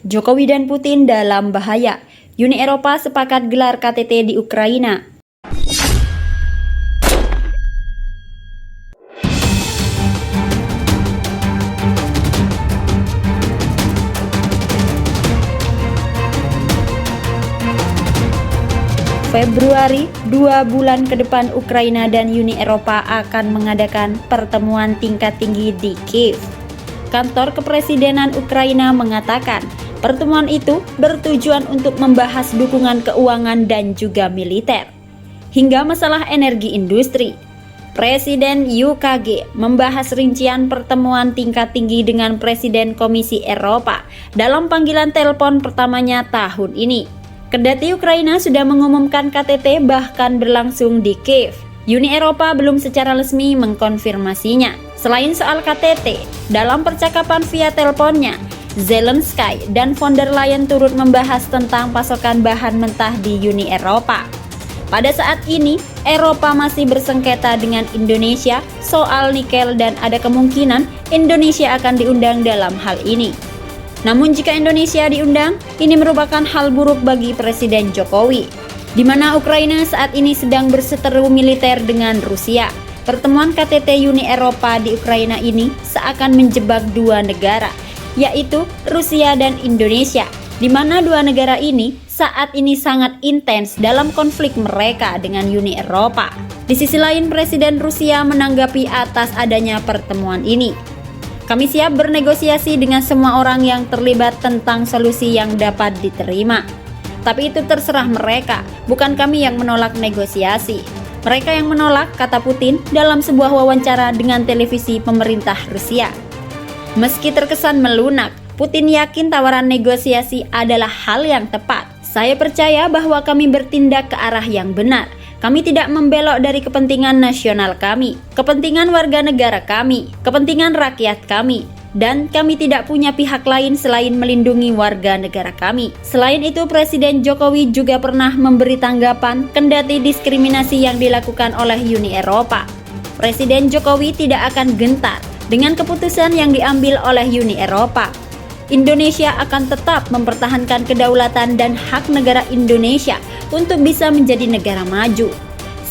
Jokowi dan Putin dalam bahaya. Uni Eropa sepakat gelar KTT di Ukraina. Februari, 2 bulan ke depan Ukraina dan Uni Eropa akan mengadakan pertemuan tingkat tinggi di Kiev. Kantor Kepresidenan Ukraina mengatakan, pertemuan itu bertujuan untuk membahas dukungan keuangan dan juga militer, hingga masalah energi industri. Presiden UKG membahas rincian pertemuan tingkat tinggi dengan Presiden Komisi Eropa dalam panggilan telepon pertamanya tahun ini. Kendati Ukraina sudah mengumumkan KTT bahkan berlangsung di Kiev, Uni Eropa belum secara resmi mengkonfirmasinya. Selain soal KTT, dalam percakapan via teleponnya, Zelensky dan von der Leyen turut membahas tentang pasokan bahan mentah di Uni Eropa. Pada saat ini, Eropa masih bersengketa dengan Indonesia soal nikel dan ada kemungkinan Indonesia akan diundang dalam hal ini. Namun jika Indonesia diundang, ini merupakan hal buruk bagi Presiden Jokowi, di mana Ukraina saat ini sedang berseteru militer dengan Rusia. Pertemuan KTT Uni Eropa di Ukraina ini seakan menjebak dua negara, yaitu Rusia dan Indonesia, di mana dua negara ini saat ini sangat intens dalam konflik mereka dengan Uni Eropa. Di sisi lain, Presiden Rusia menanggapi atas adanya pertemuan ini. Kami siap bernegosiasi dengan semua orang yang terlibat tentang solusi yang dapat diterima. Tapi itu terserah mereka, bukan kami yang menolak negosiasi. Mereka yang menolak, kata Putin dalam sebuah wawancara dengan televisi pemerintah Rusia. Meski terkesan melunak, Putin yakin tawaran negosiasi adalah hal yang tepat. Saya percaya bahwa kami bertindak ke arah yang benar. Kami tidak membelok dari kepentingan nasional kami, kepentingan warga negara kami, kepentingan rakyat kami, dan kami tidak punya pihak lain selain melindungi warga negara kami. Selain itu, Presiden Jokowi juga pernah memberi tanggapan kendati diskriminasi yang dilakukan oleh Uni Eropa. Presiden Jokowi tidak akan gentar dengan keputusan yang diambil oleh Uni Eropa. Indonesia akan tetap mempertahankan kedaulatan dan hak negara Indonesia untuk bisa menjadi negara maju.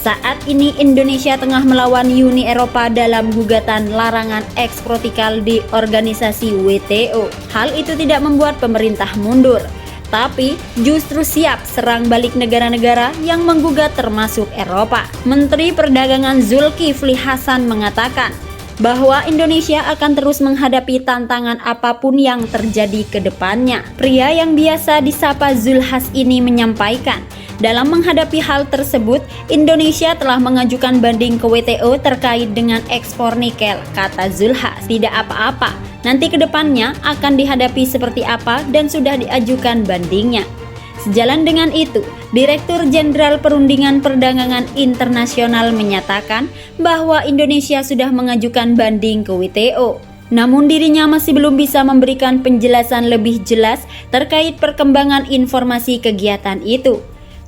Saat ini Indonesia tengah melawan Uni Eropa dalam gugatan larangan ekspor nikel di organisasi WTO. Hal itu tidak membuat pemerintah mundur, tapi justru siap serang balik negara-negara yang menggugat termasuk Eropa. Menteri Perdagangan Zulkifli Hasan mengatakan bahwa Indonesia akan terus menghadapi tantangan apapun yang terjadi ke depannya. Pria yang biasa disapa Zulhas ini menyampaikan, dalam menghadapi hal tersebut, Indonesia telah mengajukan banding ke WTO terkait dengan ekspor nikel, kata Zulhas. Tidak apa-apa, nanti ke depannya akan dihadapi seperti apa dan sudah diajukan bandingnya. Sejalan dengan itu, Direktur Jenderal Perundingan Perdagangan Internasional menyatakan bahwa Indonesia sudah mengajukan banding ke WTO. Namun dirinya masih belum bisa memberikan penjelasan lebih jelas terkait perkembangan informasi kegiatan itu.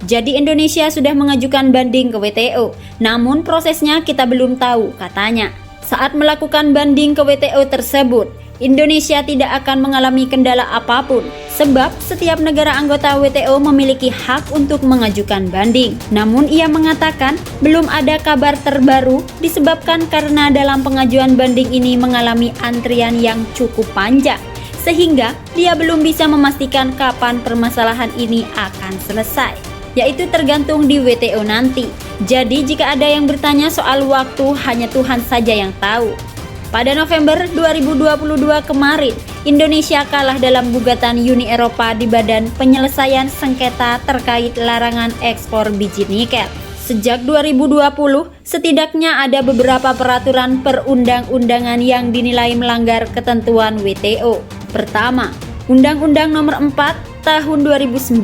Jadi Indonesia sudah mengajukan banding ke WTO, namun prosesnya kita belum tahu, katanya. Saat melakukan banding ke WTO tersebut, Indonesia tidak akan mengalami kendala apapun, sebab setiap negara anggota WTO memiliki hak untuk mengajukan banding. Namun ia mengatakan belum ada kabar terbaru disebabkan karena dalam pengajuan banding ini mengalami antrian yang cukup panjang, sehingga dia belum bisa memastikan kapan permasalahan ini akan selesai, yaitu tergantung di WTO nanti. Jadi jika ada yang bertanya soal waktu, hanya Tuhan saja yang tahu. Pada November 2022 kemarin, Indonesia kalah dalam gugatan Uni Eropa di Badan Penyelesaian Sengketa terkait larangan ekspor biji nikel. Sejak 2020, setidaknya ada beberapa peraturan perundang-undangan yang dinilai melanggar ketentuan WTO. Pertama, Undang-Undang Nomor 4 Tahun 2009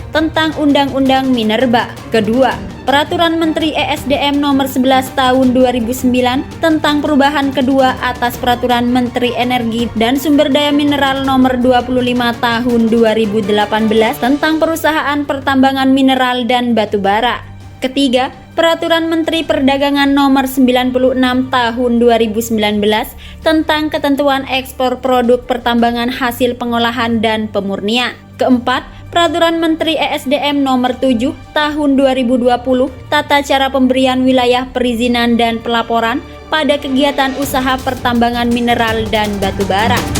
tentang Undang-Undang Minerba. Kedua, Peraturan Menteri ESDM Nomor 11 Tahun 2009 tentang perubahan kedua atas Peraturan Menteri Energi dan Sumber Daya Mineral Nomor 25 Tahun 2018 tentang perusahaan pertambangan mineral dan batu bara. Ketiga, Peraturan Menteri Perdagangan Nomor 96 Tahun 2019 tentang ketentuan ekspor produk pertambangan hasil pengolahan dan pemurnian. Keempat, Peraturan Menteri ESDM Nomor 7 Tahun 2020 tata cara pemberian wilayah perizinan dan pelaporan pada kegiatan usaha pertambangan mineral dan batu bara.